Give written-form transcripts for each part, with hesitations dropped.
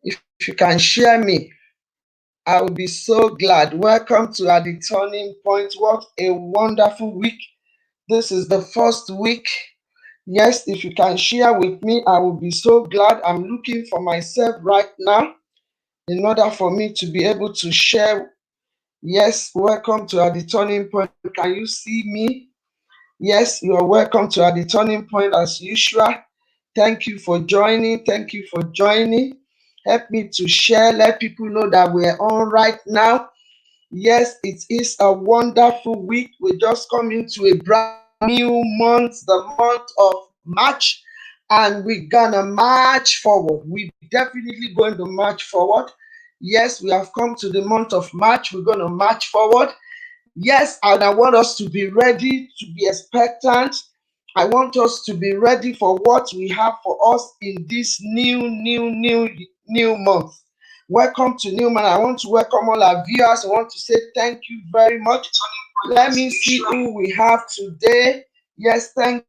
If you can share me, I will be so glad. Welcome to At the Turning Point. What a wonderful week. This is the first week. Yes, if you can share with me, I will be so glad. I'm looking for myself right now in order for me to be able to share. Yes, welcome to At the Turning Point. Can you see me? Yes, you are welcome to At the Turning Point as usual. Thank you for joining. Thank you for joining. Help me to share. Let people know that we're on right now. Yes, it is a wonderful week. We just come into a brand new month, the month of March, and we're gonna march forward. We're definitely going to march forward. Yes, we have come to the month of March. We're going to march forward. Yes, and I want us to be ready, to be expectant. I want us to be ready for what we have for us in this new month. Welcome to New Month. I want to welcome all our viewers. I want to say thank you very much. Let me see who we have today. Yes, thank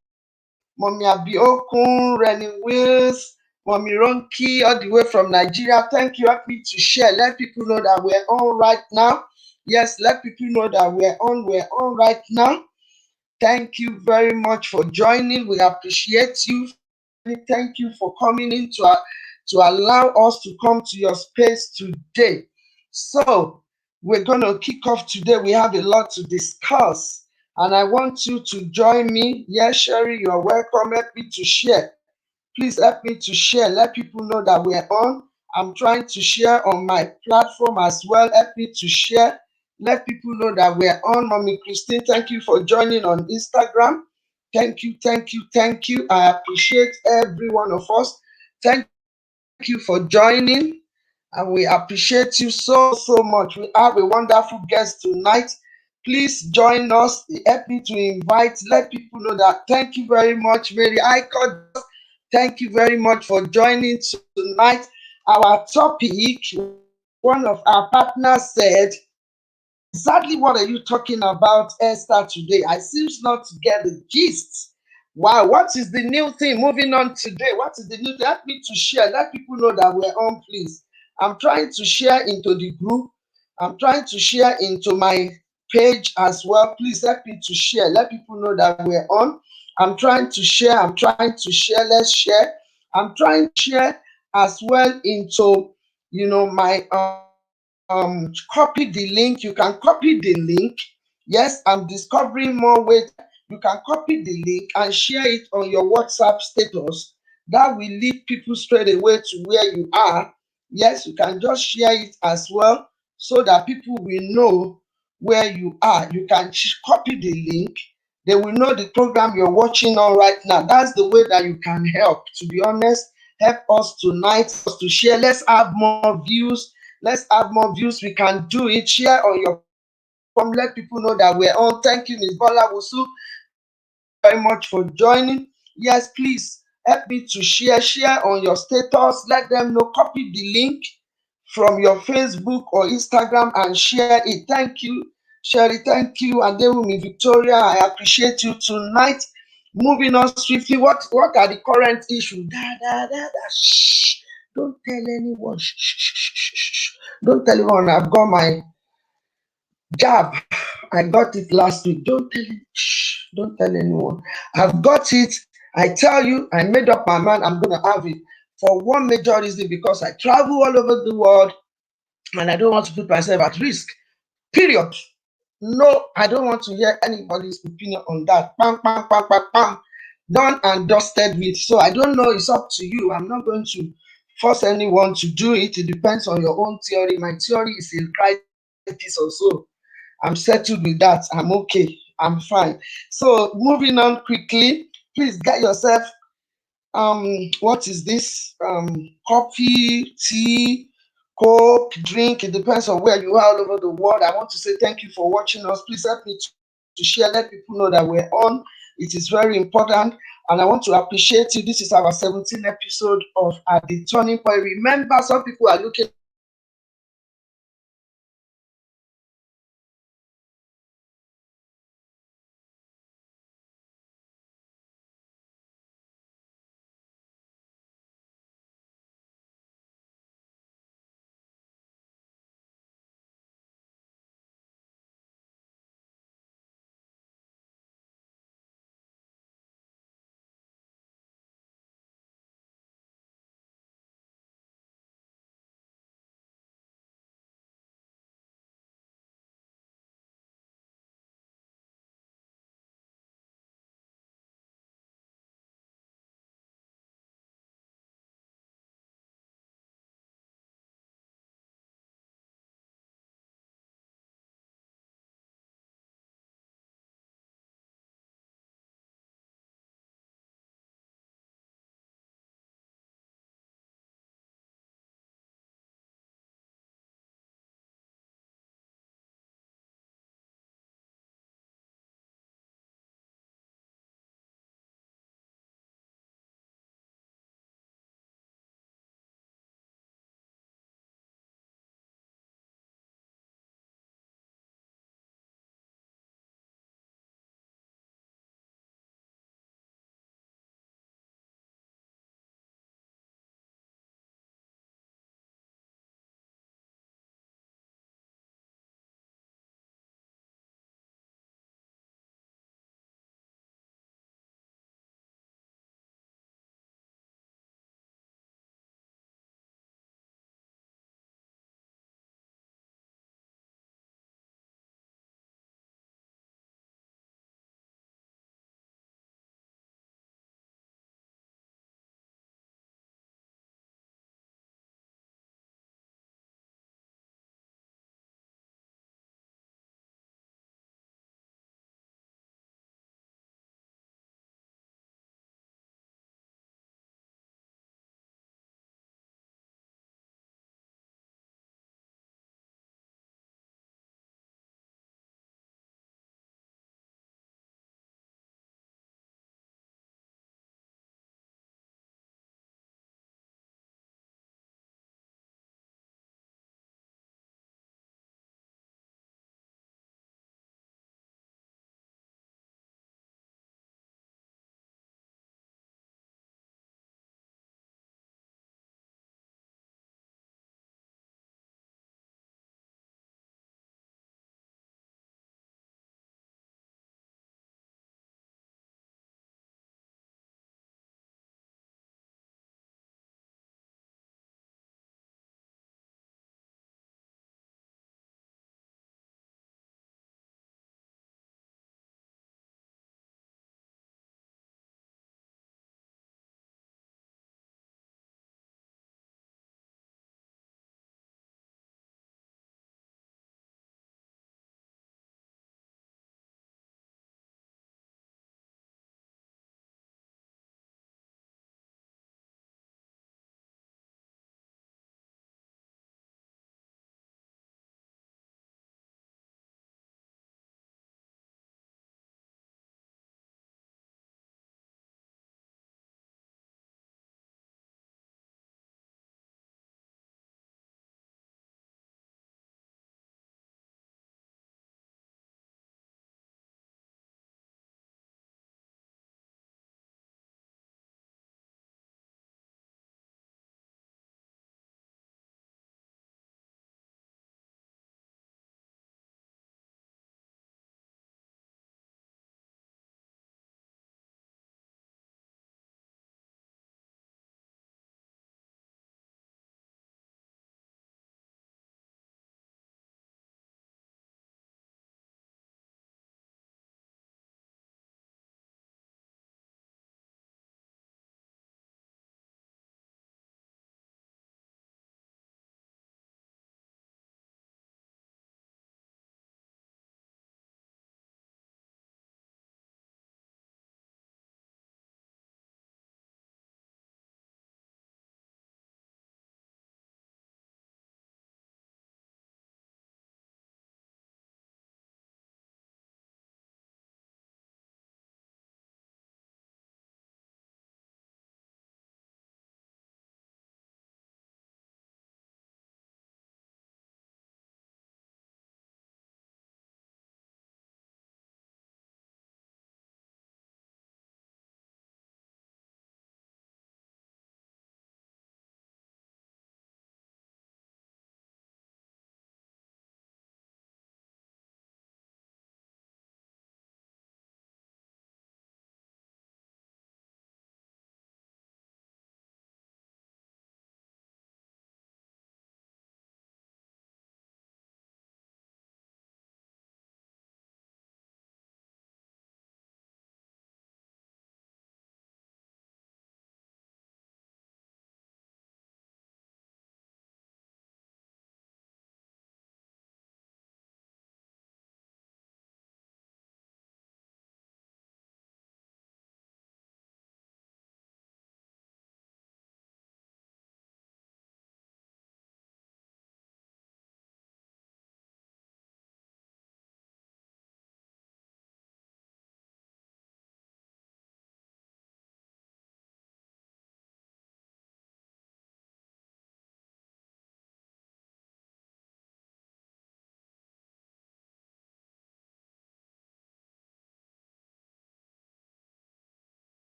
Mommy Abiokun, Renny Wills, Mommy Ronki, all the way from Nigeria. Thank you. Help me to share. Let people know that we're on right now. Yes, let people know that we're on right now. Thank you very much for joining. We appreciate you. Thank you for coming in to allow us to come to your space today. So we're going to kick off today. We have a lot to discuss, and I want you to join me. Yes, Sherry, you are welcome. Help me to share. Please help me to share. Let people know that we're on. I'm trying to share on my platform as well. Help me to share. Let people know that we're on. Mommy Christine, thank you for joining on Instagram. Thank you, thank you, thank you. I appreciate every one of us. Thank you for joining, and we appreciate you so much. We have a wonderful guest tonight. Please join us. Help me to invite. Let people know that. Thank you very much, Mary. Thank you very much for joining tonight. Our topic, one of our partners said, exactly what are you talking about, Esther, today? I seems not to get the gist. Wow, what is the new thing moving on today? What is the new thing? Help me to share. Let people know that we're on, please. I'm trying to share into the group. I'm trying to share into my page as well. Please help me to share. Let people know that we're on. I'm trying to share. I'm trying to share. Let's share. I'm trying to share as well into, my copy the link. You can copy the link. Yes, I'm discovering more ways. You can copy the link and share it on your WhatsApp status. That will lead people straight away to where you are. Yes, you can just share it as well so that people will know where you are. You can copy the link. They will know the program you're watching on right now. That's the way that you can help. To be honest, help us tonight to share. Let's have more views. Let's have more views. We can do it. Share on your platform. Let people know that we're on. Thank you, Ms. Bola Wusu, very much for joining. Yes, please help me to share. Share on your status. Let them know. Copy the link from your Facebook or Instagram and share it. Thank you, Sherry. Thank you, and then with me, Victoria. I appreciate you tonight. Moving on swiftly. What are the current issues? Shh. Don't tell anyone. Shh. Don't tell anyone. I've got my jab. I got it last week. Don't tell it. Shh. Don't tell anyone. I've got it. I tell you, I made up my mind. I'm gonna have it for one major reason, because I travel all over the world and I don't want to put myself at risk. Period. No, I don't want to hear anybody's opinion on that. Bam, bam, bam, bam, bam. Done and dusted with. So I don't know. It's up to you. I'm not going to force anyone to do it. It depends on your own theory. My theory is in crisis or so. I'm settled with that. I'm okay. I'm fine. So moving on quickly, please get yourself what is this? Coffee, tea, coke, drink. It depends on where you are all over the world. I want to say thank you for watching us. Please help me to share. Let people know that we're on. It is very important. And I want to appreciate you. This is our 17th episode of At the Turning Point. Remember, some people are looking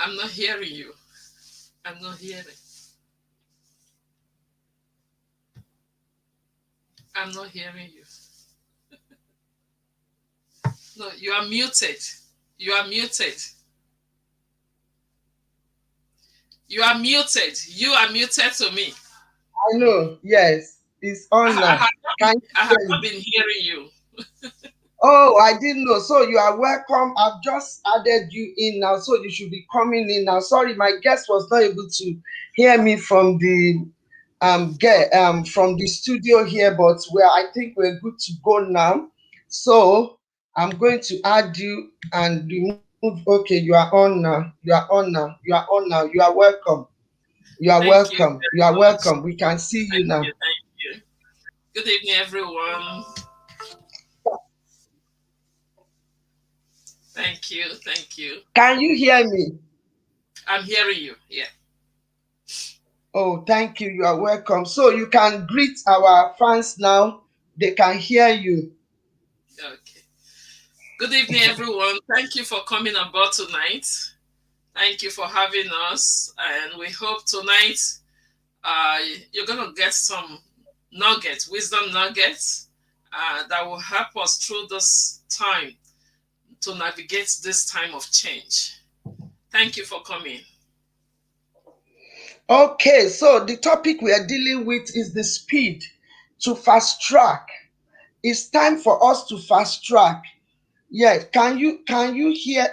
I'm not hearing you. I'm not hearing. I'm not hearing you. No, you are muted. You are muted. You are muted. You are muted to me. I know. Yes, it's on I now. have not been, Can you I have hear not me? been hearing you. Oh, I didn't know. So you are welcome. I've just added you in now, so you should be coming in now. Sorry, my guest was not able to hear me from the from the studio here, but I think we're good to go now. So I'm going to add you and remove. Okay, you are on now. You are on now. You are on now. You are welcome. You are Thank you welcome. You are very much. welcome. We can see you Thank now. you. Thank you. Good evening, everyone. Thank you. Thank you. Can you hear me? I'm hearing you. Yeah. Oh, thank you. You are welcome. So you can greet our fans now. They can hear you. Okay. Good evening, everyone. Thank you for coming aboard tonight. Thank you for having us. And we hope tonight uh, you're going to get some nuggets, wisdom nuggets that will help us through this time to navigate this time of change. Thank you for coming. Okay, so the topic we are dealing with is the speed to fast track. It's time for us to fast track. Yes, can you hear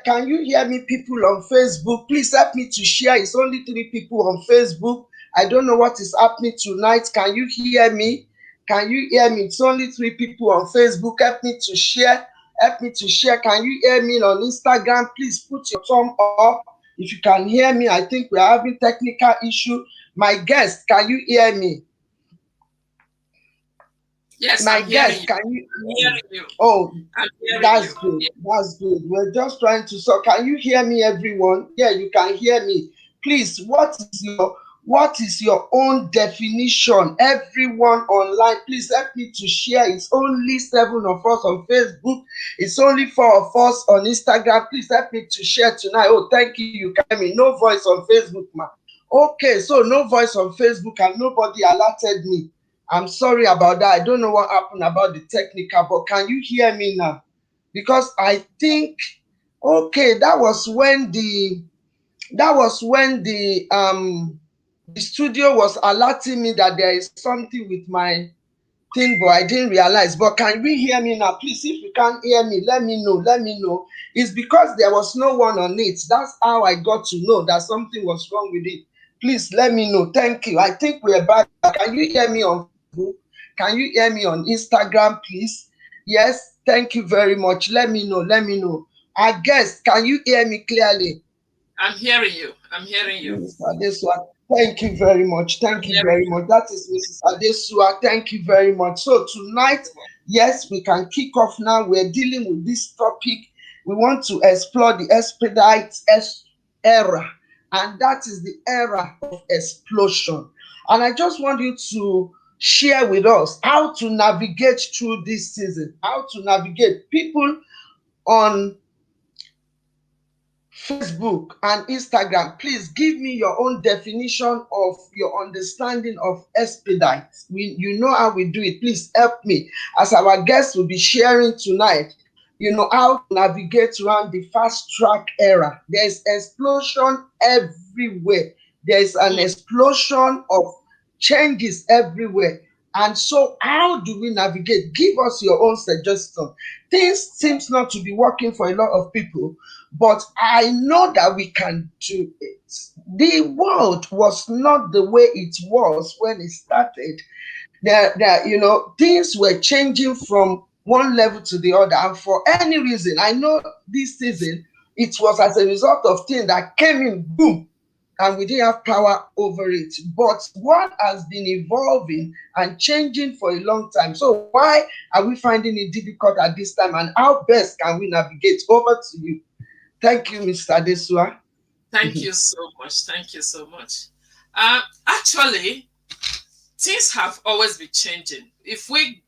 me, people on Facebook? Please help me to share. It's only three people on Facebook. I don't know what is happening tonight. Can you hear me? Can you hear me? It's only three people on Facebook. Help me to share. Help me to share. Can you hear me on Instagram? Please put your thumb up if you can hear me. I think we are having technical issue. My guest, can you hear me? Yes, My I'm hearing guest, you. can you I'm hear me? hearing you. Oh, I'm hearing that's you. good. Yeah. That's good. We're just trying to. So, can you hear me, everyone? Yeah, you can hear me. Please, what is your own definition? Everyone online, please help me to share. It's only seven of us on Facebook. It's only four of us on Instagram. Please help me to share tonight. Oh, thank you. You can hear me. No voice on Facebook, ma. Okay, so no voice on Facebook and nobody alerted me. I'm sorry about that. I don't know what happened about the technical, but can you hear me now? Because I think okay, that was when the studio was alerting me that there is something with my thing, but I didn't realize. But can we hear me now? Please, if you can't hear me, let me know. Let me know. It's because there was no one on it. That's how I got to know that something was wrong with it. Please let me know. Thank you. I think we're back. Can you hear me on Facebook? Can you hear me on Instagram, please? Yes. Thank you very much. Let me know. Let me know. I guess, can you hear me clearly? I'm hearing you. I'm hearing you. Mr. Adesua, thank you very much. I'm Thank you hearing very you. much. That is Mrs. Adesua. Thank you very much. So tonight, yes, we can kick off now. We're dealing with this topic. We want to explore the expedite era, and that is the era of explosion. And I just want you to share with us how to navigate through this season, how to navigate people on Facebook and Instagram, please give me your own definition of your understanding of expedite. You know how we do it. Please help me as our guests will be sharing tonight. You know how to navigate around the fast track era. There's explosion everywhere. There's an Mm. explosion of changes everywhere. And so, how do we navigate? Give us your own suggestion. Things seems not to be working for a lot of people, but I know that we can do it. The world was not the way it was when it started. Things were changing from one level to the other, and for any reason, I know this season it was as a result of things that came in, boom, and we didn't have power over it. But what has been evolving and changing for a long time. So why are we finding it difficult at this time, and how best can we navigate? Over to you. Thank you, Mr. Desua. Thank you so much. Thank you so much. Actually, things have always been changing. If we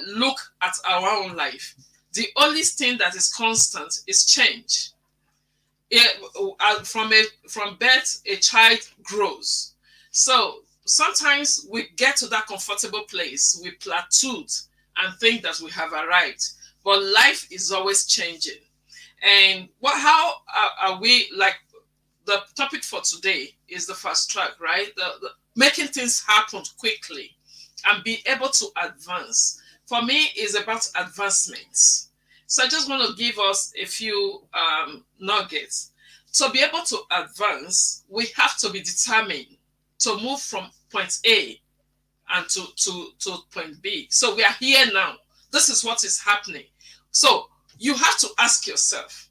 look at our own life, the only thing that is constant is change. from birth a child grows. So sometimes we get to that comfortable place, we plateaued and think that we have arrived, but life is always changing. And how are we, like, the topic for today is the fast track, right? The making things happen quickly and be able to advance. For me, is about advancements. So I just want to give us a few nuggets. To be able to advance, we have to be determined to move from point A and to point B. So we are here now. This is what is happening. So you have to ask yourself,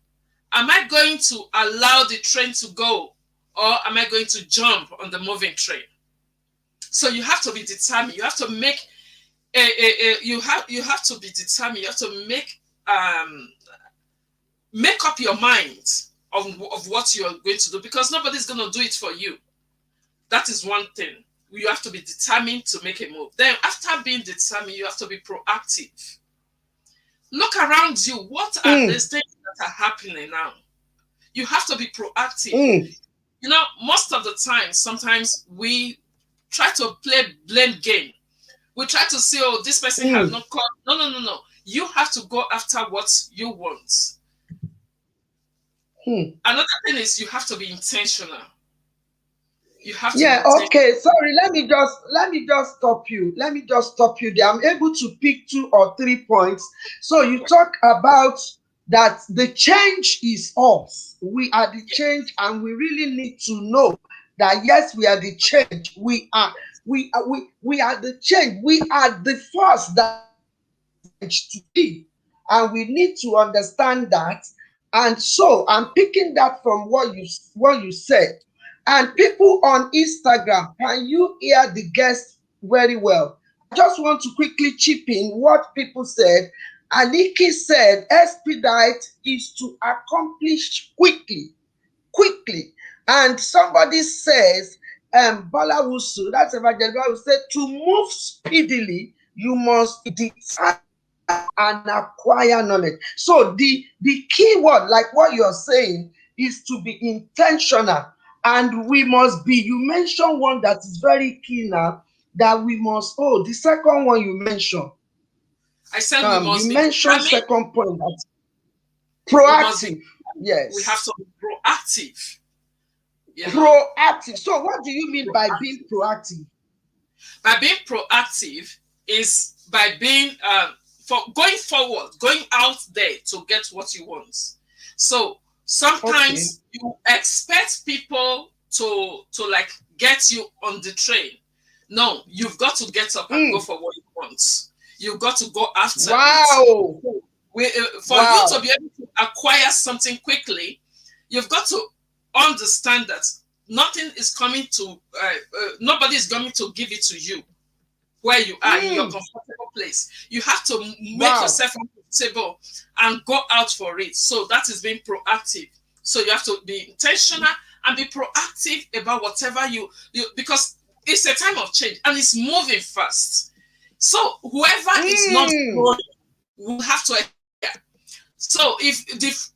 am I going to allow the train to go, or am I going to jump on the moving train? So you have to be determined. You have to make you have to be determined. You have to make up your mind of what you are going to do, because nobody's going to do it for you. That is one thing. You have to be determined to make a move. Then after being determined, you have to be proactive. Look around you. What are the things that are happening now? You have to be proactive. You know, most of the time, sometimes we try to play blame game. We try to say, oh, this person has not called. No, no, no, no. You have to go after what you want. Another thing is you have to be intentional. You have to be intentional. Okay. Sorry, let me just stop you. Let me just stop you there. I'm able to pick 2 or 3 points. So you talk about that the change is us. We are the change, and we really need to know that yes, we are the change. We are the change. We are the force that change to be, and we need to understand that. And so I'm picking that from what you said. And people on Instagram, can you hear the guest very well? I just want to quickly chip in what people said. Aniki said expedite is to accomplish quickly. And somebody says, Bola Wusu, that's Evangelist Bola Wusu, said to move speedily, you must be and acquire knowledge. So the key word, like what you're saying, is to be intentional. And we must be, you mentioned one that is very key now, that we must, the second one you mentioned. I said we must You be mentioned determined. second point, that We must be, proactive. Yes. we have to be proactive. Proactive. So what do you mean by being proactive? By being proactive is by being for going forward, going out there to get what you want. So sometimes you expect people to like get you on the train. No, you've got to get up and go for what you want. You've got to go after it. For you to be able to acquire something quickly, you've got to understand that nothing is coming to nobody is going to give it to you where you are in your comfortable place. You have to make yourself comfortable and go out for it. So that is being proactive. So you have to be intentional and be proactive about whatever you because it's a time of change and it's moving fast. So whoever is not growing will have to adhere. So if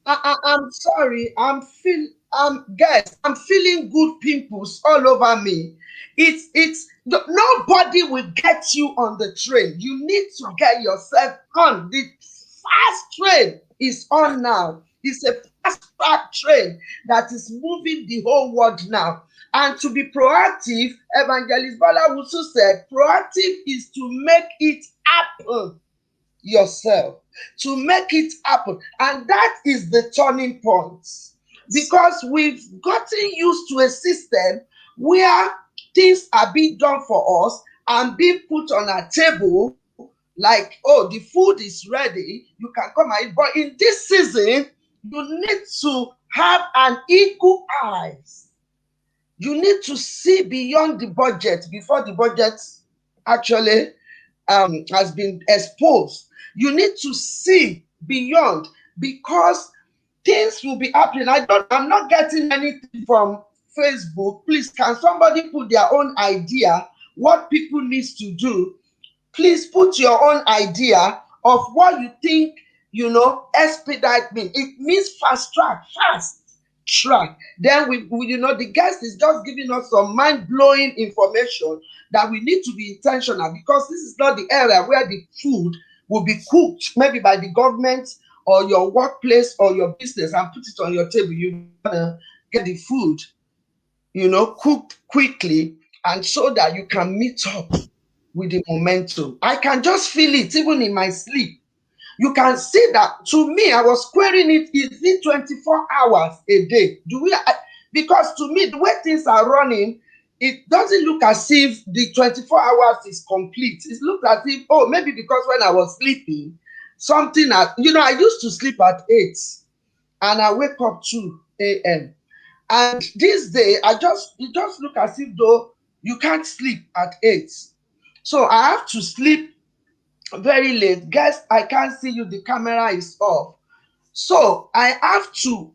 I'm sorry, guys, I'm feeling good pimples all over me. It's nobody will get you on the train. You need to get yourself on. The fast train is on now. It's a fast track train that is moving the whole world now. And to be proactive, Evangelist Bola Wusu said, proactive is to make it happen yourself, to make it happen. And that is the turning point, because we've gotten used to a system where things are being done for us and being put on a table, like, oh, the food is ready, you can come and eat. But in this season, you need to have an eagle eyes. You need to see beyond the budget before the budget actually has been exposed. You need to see beyond, because things will be happening. I'm not getting anything from Facebook. Please, can somebody put their own idea what people need to do? Please put your own idea of what you think expedite mean? It means fast track, fast track. Then the guest is just giving us some mind-blowing information that we need to be intentional, because this is not the area where the food will be cooked maybe by the government or your workplace or your business and put it on your table. You wanna get the food, cooked quickly, and so that you can meet up with the momentum. I can just feel it even in my sleep. You can see that. To me, I was querying it. Is it 24 hours a day? Because to me, the way things are running, it doesn't look as if the 24 hours is complete. It looks as if, oh, maybe because when I was sleeping, something I used to sleep at 8 and I wake up 2 a.m. And this day, it just look as if though you can't sleep at 8. So I have to sleep very late. Guess I can't see you. The camera is off. So I have to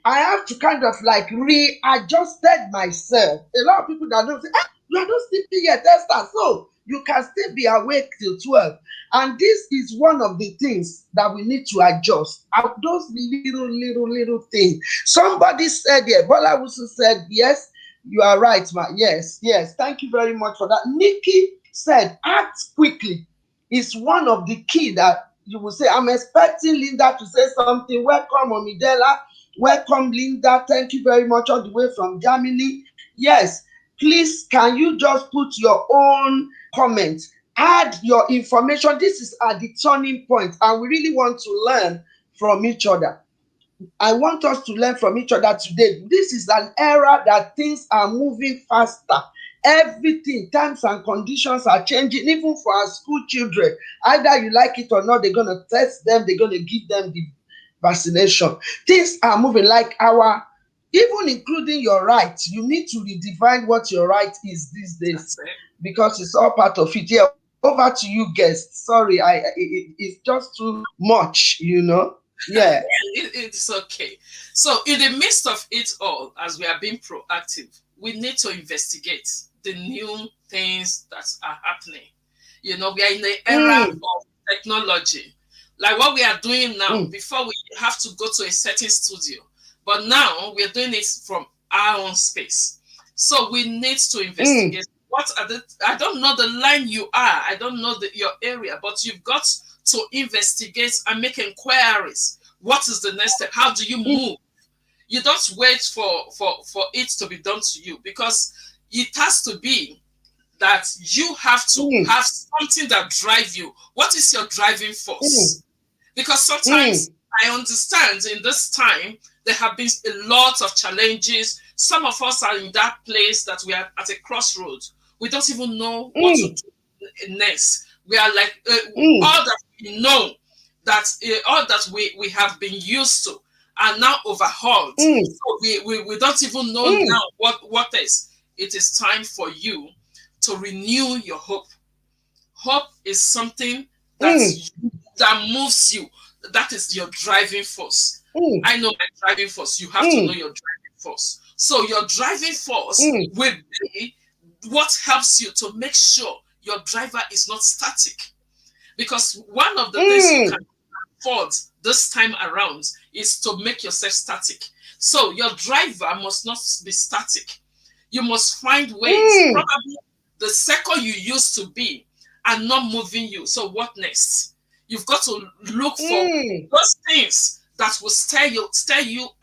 kind of like readjusted myself. A lot of people that don't say, you are not sleeping yet, Esther. So you can still be awake till 12. And this is one of the things that we need to adjust. Those little things. Somebody said, yeah, Bola Wusu said, yes, you are right, ma. Yes, yes. Thank you very much for that. Nikki said, act quickly is one of the key that you will say. I'm expecting Linda to say something. Welcome, Omidela. Welcome, Linda. Thank you very much, all the way from Germany. Yes, please, can you just put your own comments? Add your information. This is at the turning point, and we really want to learn from each other. I want us to learn from each other today. This is an era that things are moving faster. Everything, times and conditions are changing, even for our school children. Either you like it or not, they're going to test them, they're going to give them the vaccination. Things are moving like even including your rights. You need to redefine what your right is these days, because it's all part of it. Yeah, over to you, guest. Sorry, it's just too much. Yeah. It's okay. So, in the midst of it all, as we are being proactive, we need to investigate the new things that are happening. We are in the era of technology. Like what we are doing now, before we have to go to a certain studio, but now we're doing it from our own space. So we need to investigate I don't know the line you are, I don't know your area, but you've got to investigate and make inquiries. What is the next step? How do you move? You don't wait for it to be done to you, because it has to be that you have to have something that drives you. What is your driving force? Because sometimes I understand in this time there have been a lot of challenges. Some of us are in that place that we are at a crossroads. We don't even know what to do next. We are like all that we know, that all that we have been used to are now overhauled. So we don't even know now what is. It is time for you to renew your hope. Hope is something that moves you. That is your driving force. I know my driving force. You have to know your driving force. So your driving force will be what helps you to make sure your driver is not static. Because one of the things you can afford this time around is to make yourself static. So your driver must not be static. You must find ways. Probably the second you used to be are not moving you. So what next? You've got to look for those things that will steer you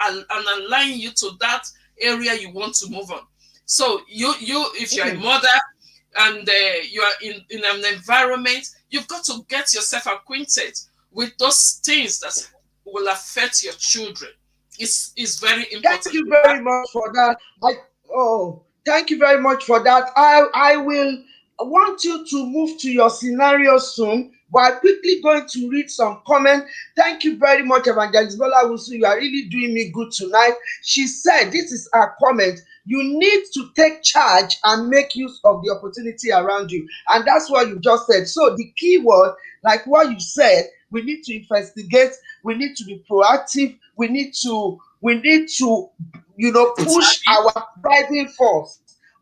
and align you to that area you want to move on. So if you're a mother and you are in an environment, you've got to get yourself acquainted with those things that will affect your children. It's very important. Thank you very much for that. Thank you very much for that. I will want you to move to your scenario soon, but I'm quickly going to read some comments. Thank you very much, Evangelist Bola Wusu. You are really doing me good tonight. She said, this is her comment: you need to take charge and make use of the opportunity around you. And that's what you just said. So the key word, like what you said, we need to investigate, we need to be proactive, we need to push our driving force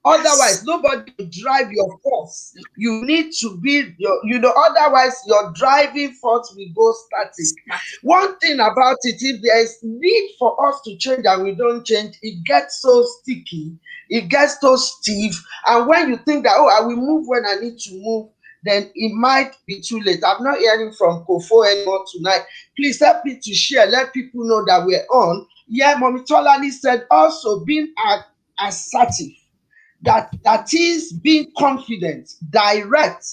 Yes. Otherwise, nobody will drive your force. You need to be otherwise your driving force will go static. Static. One thing about it, if there is need for us to change and we don't change, it gets so sticky, it gets so stiff. And when you think that, oh, I will move when I need to move, then it might be too late. I'm not hearing from Kofo anymore tonight. Please help me to share, let people know that we're on. Yeah, Mommy Tolani said also being assertive, that is being confident, direct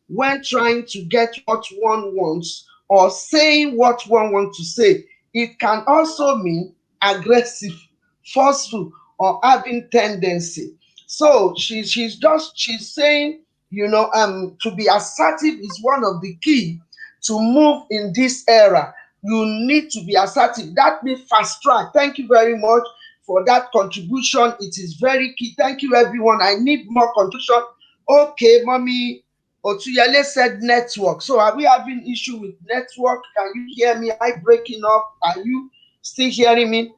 when trying to get what one wants or saying what one wants to say. It can also mean aggressive, forceful, or having tendency. So she's saying, to be assertive is one of the key to move in this era. You need to be assertive. That means fast track. Thank you very much for that contribution. It is very key. Thank you, everyone. I need more contribution. Okay, Mommy Otuyele said network. So are we having issue with network? Can you hear me? Am I breaking up? Are you still hearing me?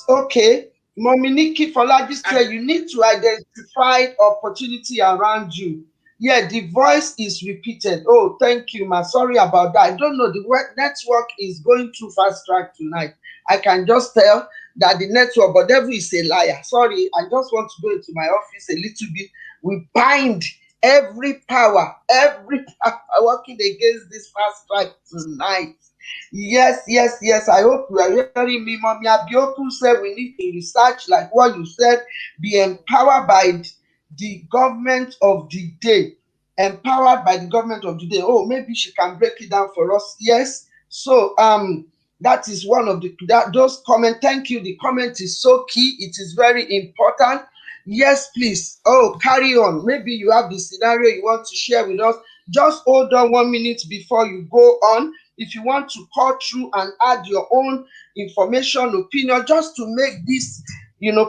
Okay. Mommy Nikki Folaji said you need to identify opportunity around you. Yeah, the voice is repeated. Oh, thank you, ma. Sorry about that. I don't know. The network is going too fast track tonight. I can just tell that the network, but devil is a liar. Sorry, I just want to go into my office a little bit. We bind every power, every power working against this fast track tonight. Yes, yes, yes. I hope you are hearing me. Mommy Abioku said we need to research, like what you said, be empowered by the government of the day. Empowered by the government of the day. Oh, maybe she can break it down for us. Yes. So that is one of those comments. Thank you. The comment is so key. It is very important. Yes, please. Oh, carry on. Maybe you have the scenario you want to share with us. Just hold on 1 minute before you go on. If you want to call through and add your own information, opinion, just to make this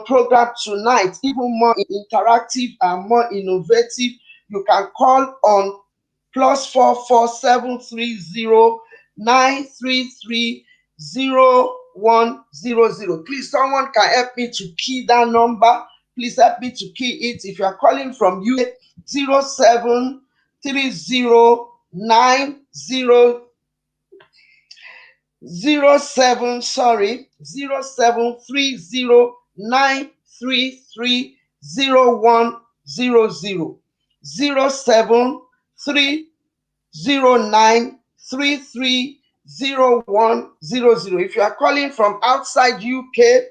program tonight even more interactive and more innovative, you can call on +444730 9330100. Please, someone can help me to key that number. Please help me to key it. If you are calling from UK, 073090 0730933010 0730933010. If you are calling from outside UK,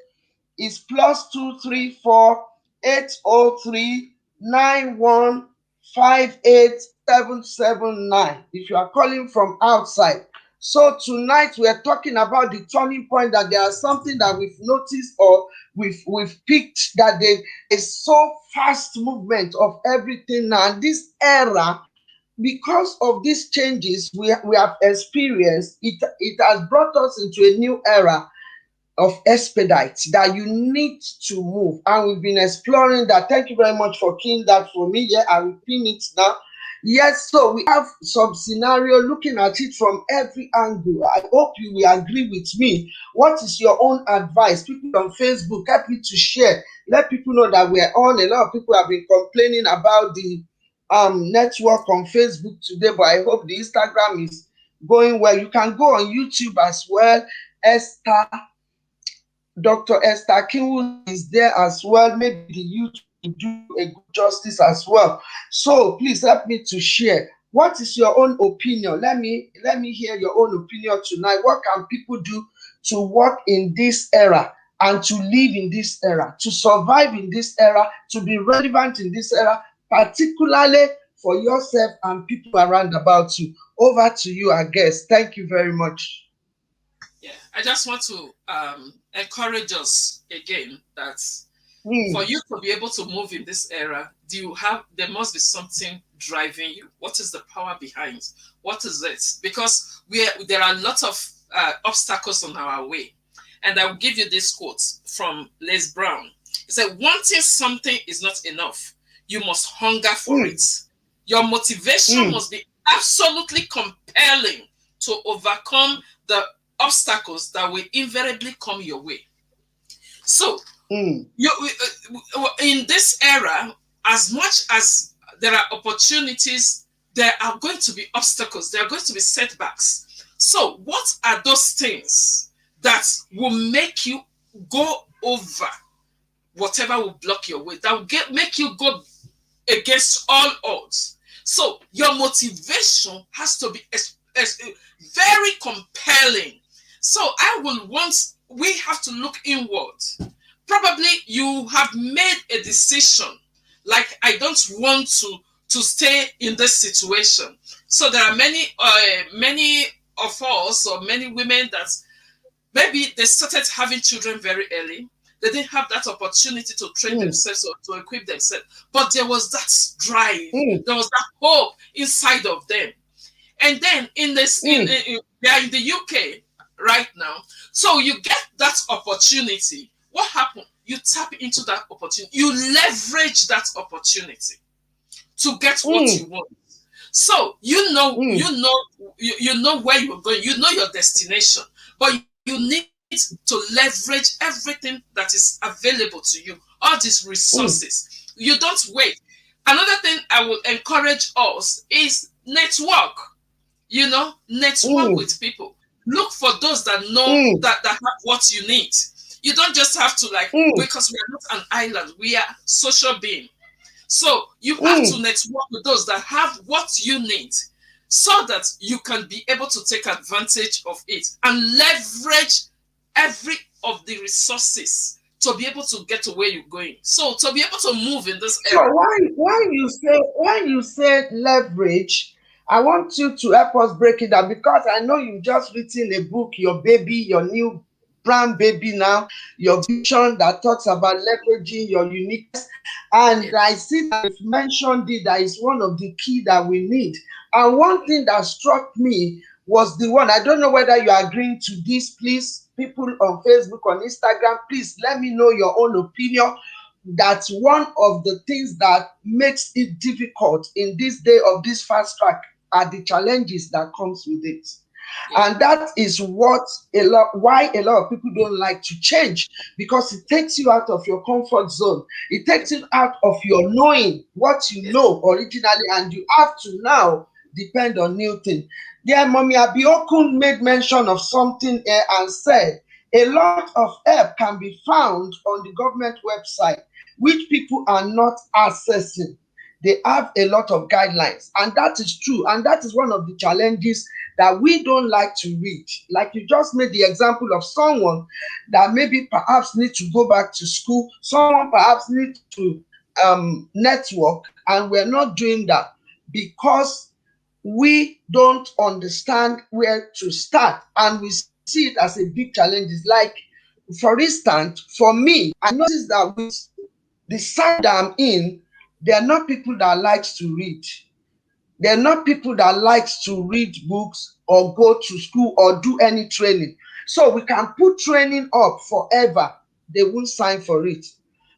is +234-803-9158-779 if you are calling from outside. So tonight we are talking about the turning point, that there is something that we've noticed or we've picked, that there is so fast movement of everything now. And this era, because of these changes we have experienced, it has brought us into a new era of Expedite, that you need to move. And we've been exploring that. Thank you very much for keying that for me. Yeah, I will pin it now. Yes, so we have some scenario looking at it from every angle. I hope you will agree with me. What is your own advice? People on Facebook, help me to share. Let people know that we're on. A lot of people have been complaining about the network on Facebook today, but I hope the Instagram is going well. You can go on YouTube as well. Dr. Esther Kinwood is there as well. Maybe the YouTube will do a good justice as well. So please help me to share. What is your own opinion? Let me hear your own opinion tonight. What can people do to work in this era and to live in this era, to survive in this era, to be relevant in this era, particularly for yourself and people around about you? Over to you, I guess. Thank you very much. Yeah, I just want to encourage us again that for you to be able to move in this era, there must be something driving you. What is the power behind? What is it? Because there are a lot of obstacles on our way. And I will give you this quote from Les Brown. He said, wanting something is not enough. You must hunger for it. Your motivation must be absolutely compelling to overcome the obstacles that will invariably come your way. So, in this era, as much as there are opportunities, there are going to be obstacles, there are going to be setbacks. So, what are those things that will make you go over whatever will block your way, that will make you go against all odds? So, your motivation has to be very compelling. So, we have to look inward. Probably you have made a decision, like, I don't want to stay in this situation. So there are many of us, or many women, that maybe they started having children very early. They didn't have that opportunity to train mm, themselves or to equip themselves, but there was that drive, mm, there was that hope inside of them. And then mm, they are in the UK right now. So you get that opportunity. What happened? You tap into that opportunity. You leverage that opportunity to get what you mm, want. So mm. you know where you're going. You know your destination, but you need to leverage everything that is available to you. All these Mm, resources. You don't wait. Another thing I would encourage us is network. Network mm, with people. Look for those that know mm, that have what you need. You don't just have to, like, mm, because we are not an island, we are social being. So you have to mm. network with those that have what you need, so that you can be able to take advantage of it and leverage every of the resources to be able to get to where you're going. So to be able to move in this So era. when you say leverage, I want you to help us break it down, because I know you've just written a book, your baby, your new brand baby now, your vision that talks about leveraging your uniqueness. And Yeah, I see that you've mentioned it, that is one of the key that we need. And one thing that struck me was the one, I don't know whether you are agreeing to this, please, people on Facebook, on Instagram, please let me know your own opinion. That's one of the things that makes it difficult in this day of this fast track, are the challenges that comes with it. yeah, And that is what why a lot of people don't like to change, because it takes you out of your comfort zone. It takes you out of your knowing what you yeah, know originally, and you have to now depend on new things. There, Mommy Abiokun made mention of something here and said a lot of help can be found on the government website, which people are not accessing. They have a lot of guidelines, and that is true. And that is one of the challenges that we don't like to read. Like you just made the example of someone that maybe perhaps need to go back to school, someone perhaps need to network, and we're not doing that because we don't understand where to start, and we see it as a big challenge. It's like, for instance, for me, I noticed that with the side that I'm in, there are not people that likes to read. They're not people that likes to read books or go to school or do any training. So we can put training up forever. They won't sign for it.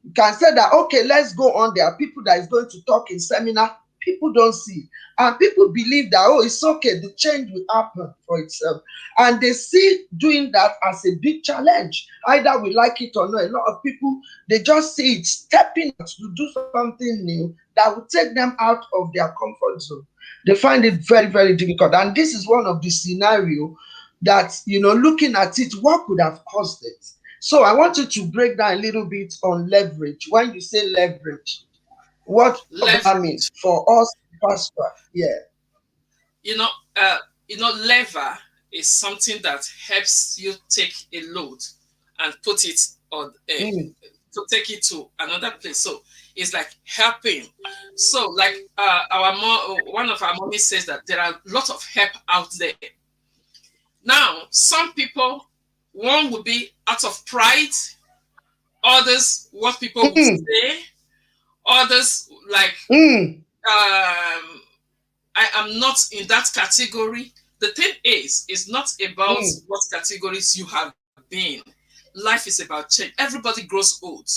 You can say that, okay, let's go on. There are people that is going to talk in seminar. People don't see. And people believe that, oh, it's okay. The change will happen for itself. And they see doing that as a big challenge. Either we like it or not. A lot of people, they just see it stepping out to do something new that will take them out of their comfort zone. They find it very, very difficult. And this is one of the scenario that, looking at it, what could have caused it? So I want you to break down a little bit on leverage. When you say leverage, what does that mean leverage. for us, pastor? Yeah. You know, uh, lever is something that helps you take a load and put it on Mm, to take it to another place. So it's like helping. So, like, one of our mommy says that there are a lot of help out there. Now, some people, one would be out of pride, others what people would mm, say, others like, mm, I am not in that category. The thing is not about mm, what categories you have been. Life is about change. Everybody grows old,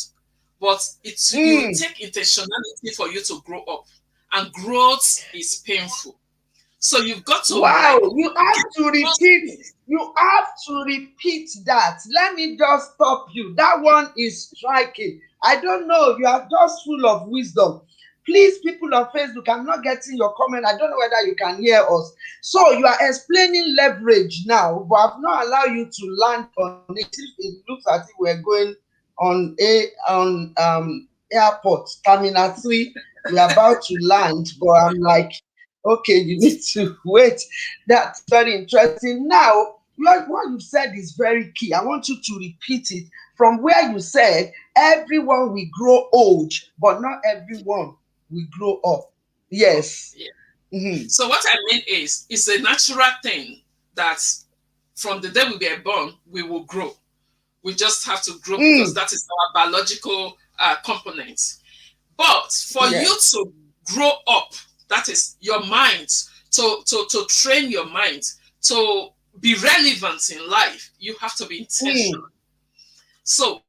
but you will mm. take intentionality for you to grow up, and growth is painful. So you've got to, Wow, like, you have get to those repeat. things. You have to repeat that. Let me just stop you. That one is striking. I don't know. You are just full of wisdom. Please, people on Facebook, I'm not getting your comment. I don't know whether you can hear us. So you are explaining leverage now, but I've not allowed you to land on it. It looks as if we're going on airport terminal 3. We're about to land, but I'm like, okay, you need to wait. That's very interesting. Now, what you said is very key. I want you to repeat it from where you said everyone will grow old, but not everyone will grow up. Yes. Yeah. Mm-hmm. So what I mean is, it's a natural thing that from the day we were born, we will grow. We just have to grow because that is our biological component. But for you Yes. to grow up, that is your mind, to train your mind to be relevant in life, you have to be intentional. So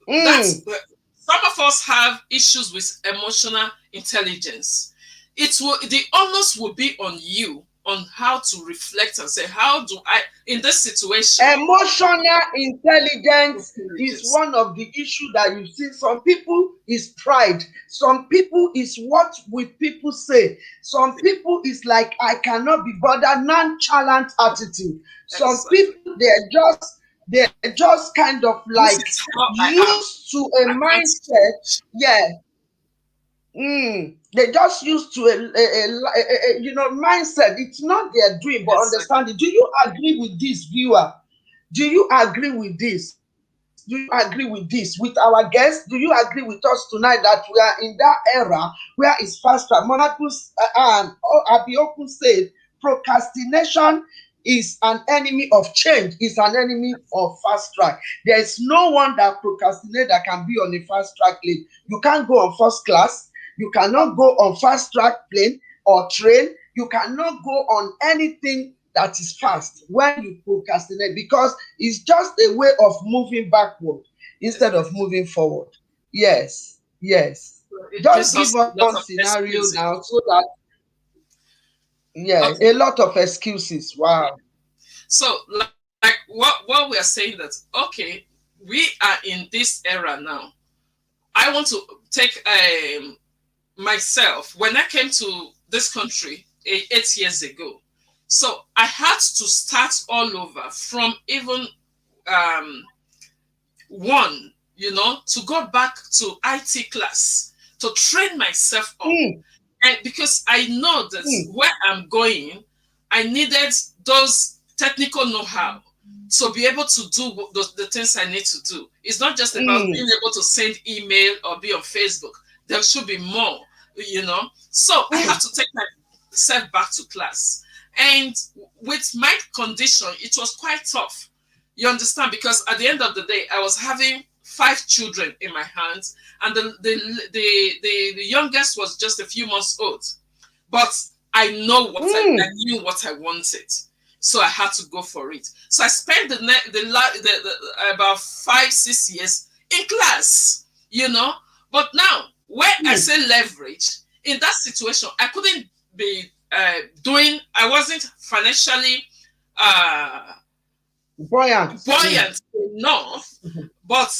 that's some of us have issues with emotional intelligence. The onus will be on you on how to reflect and say, how do I in this situation? Emotional intelligence is one of the issues that you see. Some people is pride. Some people is what will people say. Some people is like, I cannot be bothered, nonchalant attitude. Some people they're just kind of This like is how I am. used to a I can't mindset. change. Yeah. They just used to mindset. It's not their dream, but Exactly. understanding. Do you agree with this, viewer? Do you agree with this? Do you agree with this? With our guests, do you agree with us tonight that we are in that era where it's fast track? Monacus and Abioku said procrastination is an enemy of change, is an enemy of fast track. There is no one that procrastinate that can be on a fast track lane. You can't go on first class, you cannot go on fast track plane or train, you cannot go on anything that is fast when you procrastinate, because it's just a way of moving backward instead of Exactly. moving forward. Yes, yes. So it Just gives give us us a lot one of scenario excuses. now so that, yeah, Okay. a lot of excuses. Yeah. Wow. So like what we are saying that okay, we are in this era now. I want to take myself when I came to this country 8 years ago. So I had to start all over from even um, one, to go back to IT class to train myself up. Mm, And because I know that mm, where I'm going, I needed those technical know-how to be able to do the things I need to do. It's not just about being mm, able to send email or be on Facebook. There should be more. So I have mm, to take myself back to class. And with my condition, it was quite tough. You understand? Because at the end of the day, I was having 5 children in my hands, and the youngest was just a few months old. But I mm, knew what I wanted, so I had to go for it. So I spent about 5 6 years in class, But now, when I mm. say leverage in that situation, I couldn't be doing. I wasn't financially uh, Buoyant. Mm, buoyant enough, but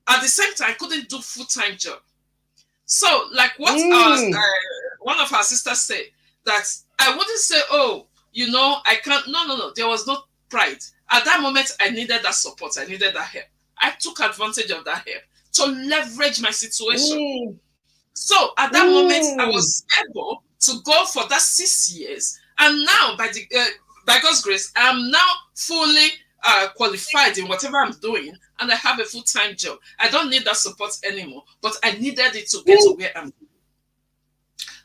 at the same time, I couldn't do full-time job. So, like what mm, one of our sisters said, that I wouldn't say, oh, I can't. No, no, no. There was no pride. At that moment, I needed that support. I needed that help. I took advantage of that help to leverage my situation. mm, So at that moment, I mm. was able to go for that 6 years, and now by God's grace, I am now fully qualified in whatever I'm doing, and I have a full-time job. I don't need that support anymore, but I needed it to get to where I'm.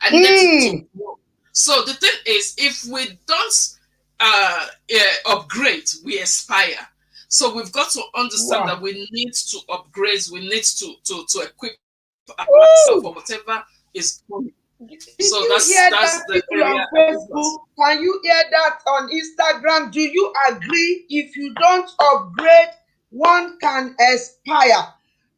I needed to Mm. grow. So the thing is, if we don't upgrade, we expire. So we've got to understand that Wow. we need to upgrade. We need to equip ourselves for Woo! whatever is coming. So Did you that's hear the that, people area on I give us. Facebook? Can you hear that on Instagram? Do you agree if you don't upgrade, one can expire?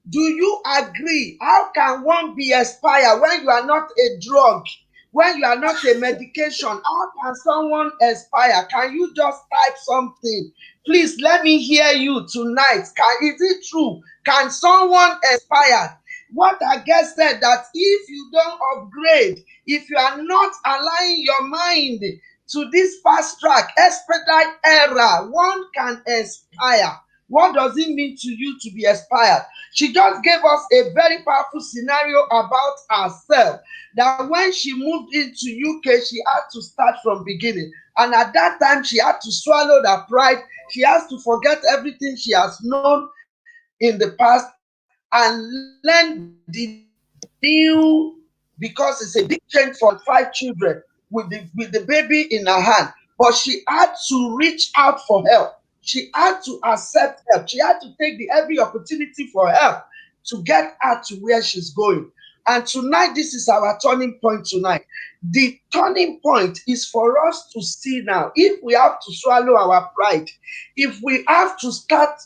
Do you agree? How can one be expire when you are not a drug? When you are not a medication, how can someone expire? Can you just type something? Please let me hear you tonight. Is it true? Can someone expire? what our guest said, that if you don't upgrade, if you are not aligning your mind to this fast track, expedite era, one can expire. What does it mean to you to be expired? She just gave us a very powerful scenario about herself. That when she moved into UK, she had to start from beginning. And at that time, she had to swallow that pride. She has to forget everything she has known in the past and learn the new, because it's a big change for 5 children with the baby in her hand. But she had to reach out for help. She had to accept help. She had to take the every opportunity for help to get her to where she's going. And tonight, this is our turning point tonight. The turning point is for us to see now if we have to swallow our pride, if we have to start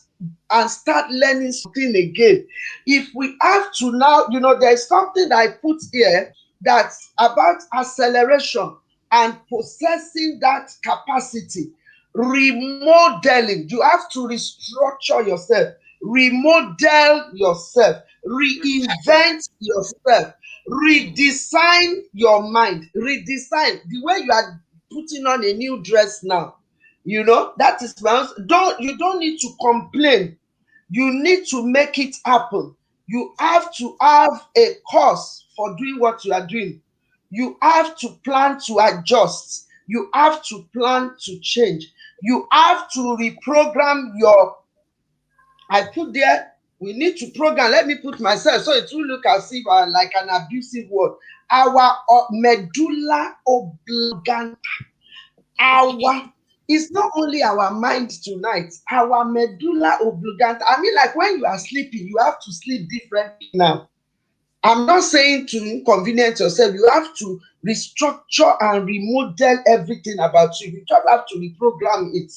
learning something again, if we have to now, there's something that I put here that's about acceleration and possessing that capacity. Remodeling. You have to restructure yourself, remodel yourself, reinvent yourself, redesign your mind, redesign the way you are putting on a new dress now. That is my don't you don't need to complain. You need to make it happen. You have to have a cause for doing what you are doing. You have to plan to adjust. You have to plan to change. You have to reprogram your. I put there, we need to program. Let me put myself so it will look as if like an abusive word. Our medulla oblongata. Our It's not only our mind tonight, our medulla oblongata. I mean, like when you are sleeping, you have to sleep differently now. I'm not saying to inconvenience yourself. You have to restructure and remodel everything about you. You just have to reprogram it.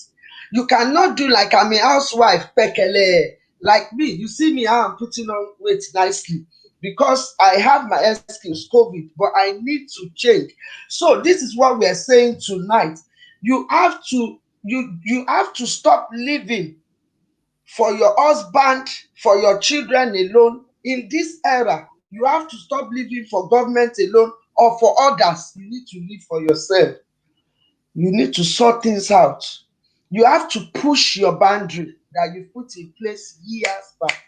You cannot do like I'm a housewife, pekele. Like me, you see me how I'm putting on weight nicely because I have my excuse, COVID, but I need to change. So this is what we are saying tonight. You have to stop living for your husband, for your children alone. In this era, you have to stop living for government alone or for others. You need to live for yourself. You need to sort things out. You have to push your boundary that you put in place years back.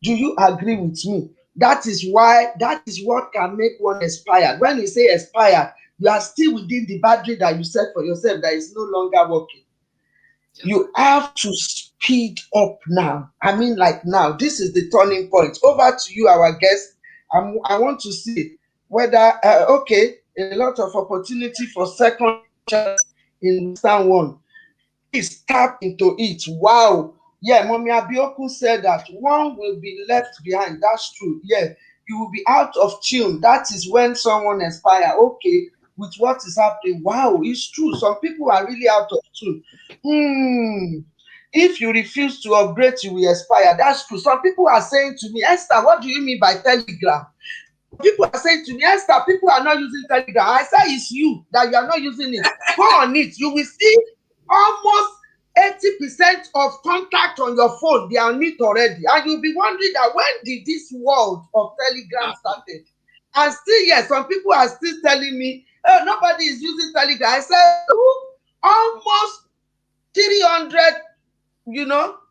Do you agree with me? That is what can make one expired. When you say expired, you are still within the boundary that you set for yourself that is no longer working. You have to speed up now. I mean, like now, this is the turning point. Over to you, our guest. I want to see whether, okay, a lot of opportunity for second chance in Western one. Please tap into it. Wow. Yeah, Mommy Abioku said that one will be left behind. That's true. Yeah, you will be out of tune. That is when someone expire. Okay, with what is happening. Wow, it's true. Some people are really out of tune. Hmm. If you refuse to upgrade, you will expire. That's true. Some people are saying to me, Esther, what do you mean by Telegram? Some people are saying to me, Esther, people are not using Telegram. I say it's you that you are not using it. Go on it. You will see almost 80% of contact on your phone, they are on it already. And you'll be wondering that when did this world of Telegram started? And still, yes, some people are still telling me, oh, nobody is using Telegram. I said, almost 300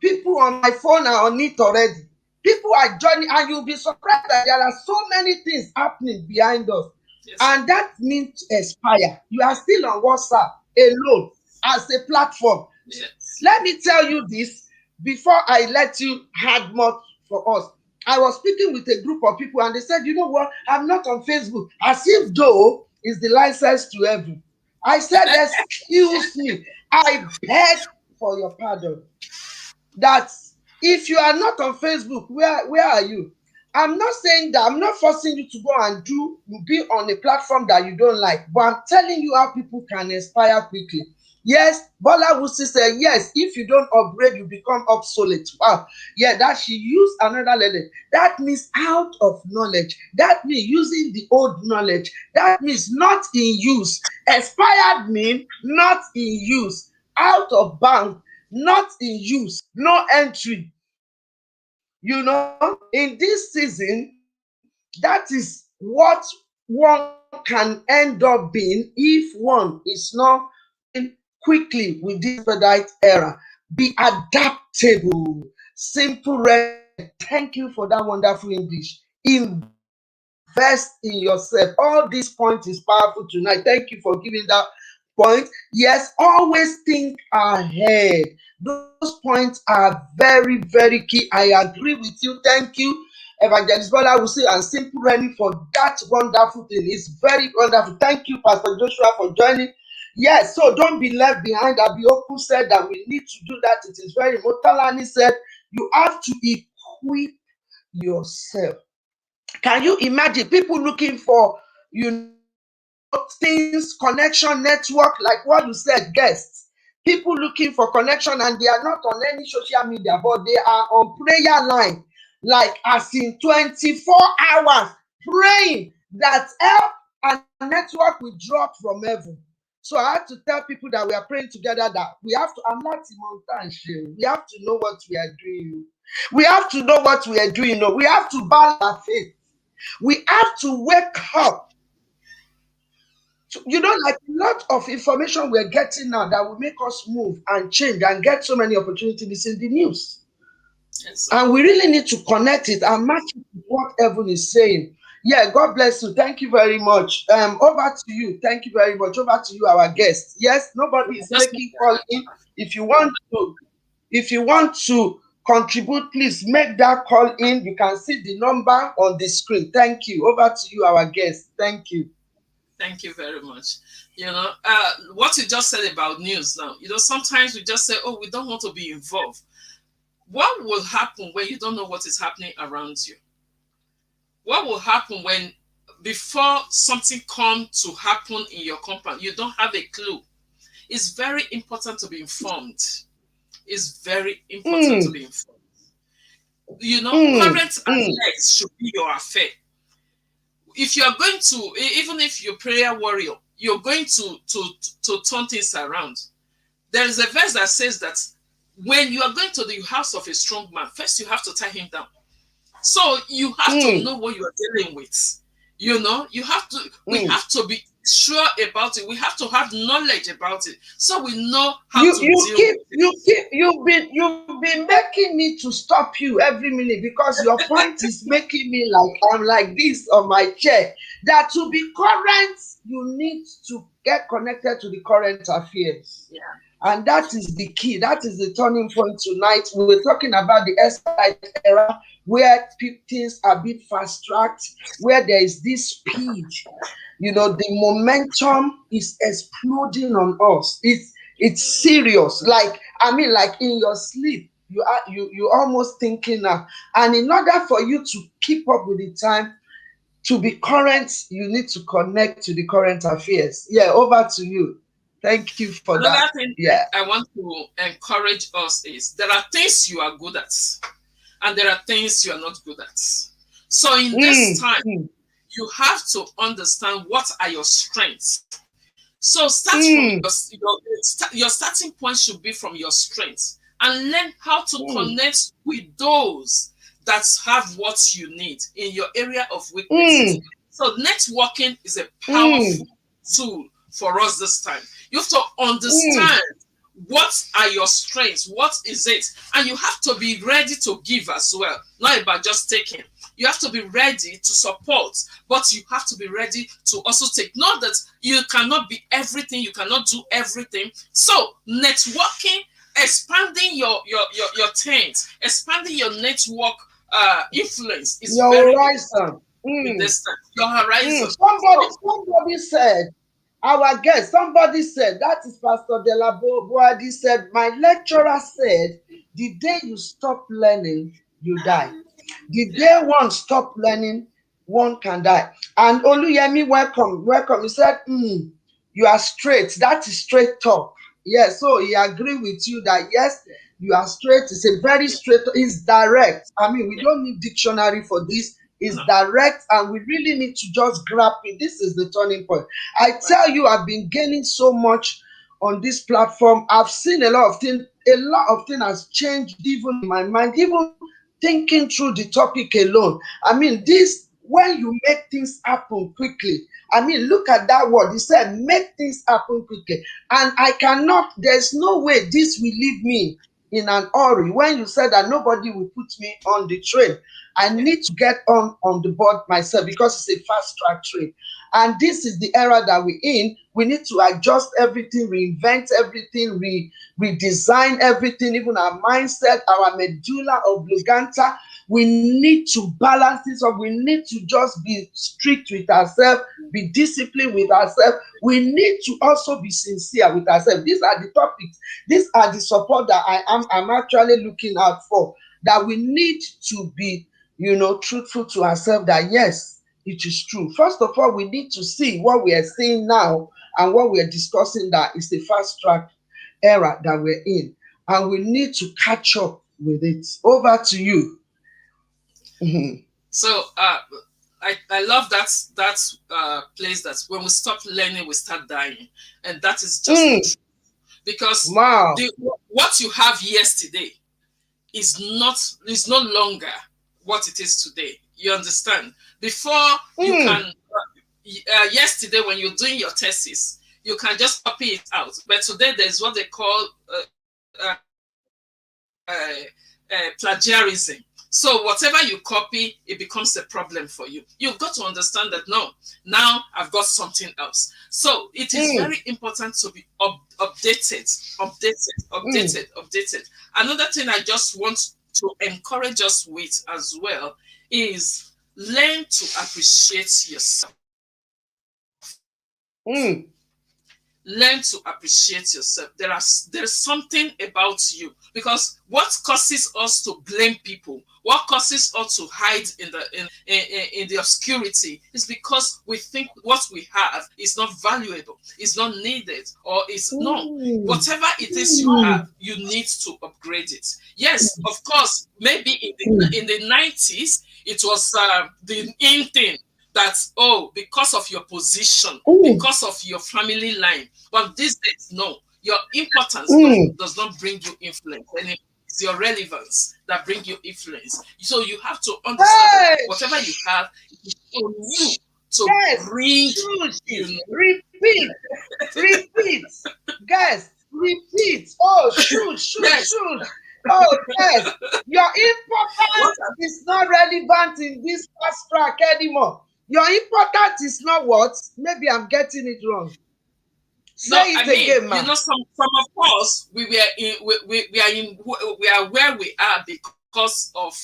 people on my phone are on it already. People are joining, and you'll be surprised that there are so many things happening behind us. Yes. And that means expire. You are still on WhatsApp alone as a platform. Yes. Let me tell you this before I let you add more for us. I was speaking with a group of people, and they said, you know what? I'm not on Facebook. As if though is the license to heaven. I said, excuse me. I beg for your pardon. That if you are not on Facebook, where are you? I'm not saying that, I'm not forcing you to go and be on a platform that you don't like, but I'm telling you how people can expire quickly. Yes, Bola Wusi said, yes, if you don't upgrade, you become obsolete. Wow. Yeah, that she used another letter. That means out of knowledge. That means using the old knowledge. That means not in use. Expired means not in use. Out of bound, not in use, no entry. In this season, That is what one can end up being if one is not quickly with this expedite era. Be adaptable, simple, ready. Thank you for that wonderful English. Invest in yourself. All these points is powerful tonight. Thank you for giving that point. Yes, always think ahead. Those points are very, very key. I agree with you. Thank you, Evangelist Bola will say, and Simple Ready for that wonderful thing. It's very wonderful. Thank you, Pastor Joshua, for joining. Yes, so don't be left behind. Abioku said that we need to do that. It is very important. Talani said you have to equip yourself. Can you imagine people looking for, things, connection, network, like what you said, guests? People looking for connection and they are not on any social media, but they are on prayer line, like as in 24 hours praying that help and network will drop from heaven. So I had to tell people that we are praying together that we have to, I'm not in mountain, we have to know what we are doing. We have to know what we are doing. We have to balance our faith. We have to wake up. So, like a lot of information we're getting now that will make us move and change and get so many opportunities in the news. Yes, And we really need to connect it and match it with what heaven is saying. Yeah, God bless you. Thank you very much. Over to you. Thank you very much. Over to you, our guest. Yes, nobody is just making call in. If you want to, contribute, please make that call in. You can see the number on the screen. Thank you. Over to you, our guest. Thank you. Thank you very much. What you just said about news now, sometimes we just say, oh, we don't want to be involved. What will happen when you don't know what is happening around you? What will happen when, before something comes to happen in your compound, you don't have a clue? It's very important to be informed. It's very important to be informed. Current affairs should be your affair. If you are going to, even if you're a prayer warrior, you're going to turn things around. There is a verse that says that when you are going to the house of a strong man, first you have to tie him down. So you have to know what you are dealing with. You have to. We have to be sure about it. We have to have knowledge about it, so we know how to deal with it. You've been making me to stop you every minute because your point is making me like I'm like this on my chair. That to be current, you need to get connected to the current affairs. Yeah. And that is the key. That is the turning point tonight. We're talking about the Expedite era where things are being fast tracked, where there is this speed. The momentum is exploding on us. It's serious. Like like in your sleep, you're almost thinking now. And in order for you to keep up with the time, to be current, you need to connect to the current affairs. Yeah, over to you. Thank you for that. Another thing Yeah. I want to encourage us is there are things you are good at, and there are things you are not good at. So in this time, you have to understand what are your strengths. So start from your starting point should be from your strengths, and learn how to connect with those that have what you need in your area of weaknesses. So networking is a powerful tool for us this time. You have to understand what are your strengths, what is it, and you have to be ready to give as well, not about just taking. You have to be ready to support, but you have to be ready to also take. Not that you cannot be everything, you cannot do everything. So networking, expanding your tent, expanding your network influence is your very horizon. important this time. Your horizon. Somebody said, our guest, somebody said, that is Pastor Dela Boadi said, my lecturer said, the day you stop learning, you die. The day one stop learning, one can die. And Oluyemi, welcome. He said, you are straight. That is straight talk. Yes, so he agree with you that yes, you are straight. It's a very straight, it's direct. We don't need dictionary for this. It's direct, and we really need to just grab it. This is the turning point. I tell you, I've been gaining so much on this platform. I've seen a lot of things. A lot of things has changed even in my mind, even thinking through the topic alone. This when you make things happen quickly. I mean, look at that word. He said, make things happen quickly. And I cannot, there's no way this will leave me in an hurry. When you said that nobody will put me on the train, I need to get on the board myself because it's a fast track train. And this is the era that we're in. We need to adjust everything, reinvent everything, redesign everything, even our mindset, our medulla oblongata. We need to balance this up. We need to just be strict with ourselves, be disciplined with ourselves. We need to also be sincere with ourselves. These are the topics. These are the support that I'm actually looking out for. That we need to be, truthful to ourselves. That yes, it is true. First of all, we need to see what we are seeing now and what we are discussing. That is the fast track era that we're in, and we need to catch up with it. Over to you. Mhm. So I love that place that when we stop learning, we start dying, and that is just the Mm, truth. Because wow. the what you have yesterday is no longer what it is today. You understand? Before you Mm, can yesterday when you're doing your thesis, you can just copy it out. But today there's what they call plagiarism. So whatever you copy, it becomes a problem for you. You've got to understand that no, now I've got something else. So it is mm, very important to be updated, updated, mm, updated, updated. Another thing I just want to encourage us with as well is learn to appreciate yourself. mm, Learn to appreciate yourself. There's something about you, because what causes us to blame people, what causes us to hide in the obscurity, is because we think what we have is not valuable, is not needed, or is no. mm, Whatever it is you have, you need to upgrade it. Yes, of course, maybe mm, in the 90s it was the in thing that, oh, because of your position, mm, because of your family line. But these days, no, your importance mm. does not bring you influence, and it's your relevance that bring you influence. So you have to understand that Hey, whatever you have is on you to guys, bring, shoot, you know. repeat, repeat, guys, repeat. Oh, shoot, shoot, Yes. shoot. Oh, yes, your What importance is not relevant in this fast track anymore. Your importance is not what? Maybe I'm getting it wrong. No, Say I it mean, again, you ma. know, some of us we are where we are because of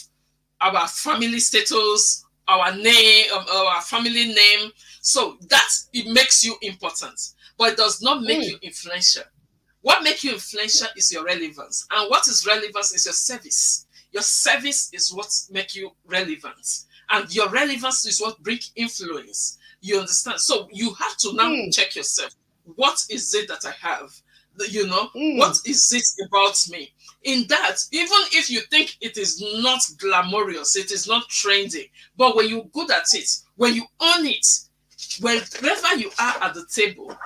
our family status, our name, our family name. So that it makes you important, but it does not make Mm, you influential. What makes you influential is your relevance, and what is relevance is your service. Your service is what makes you relevant, and your relevance is what brings influence. You understand? So you have to now mm, check yourself. What is it that I have? You know, what mm, is it about me? In that, even if you think it is not glamorous, it is not trendy, but when you're good at it, when you own it, wherever you are at the table,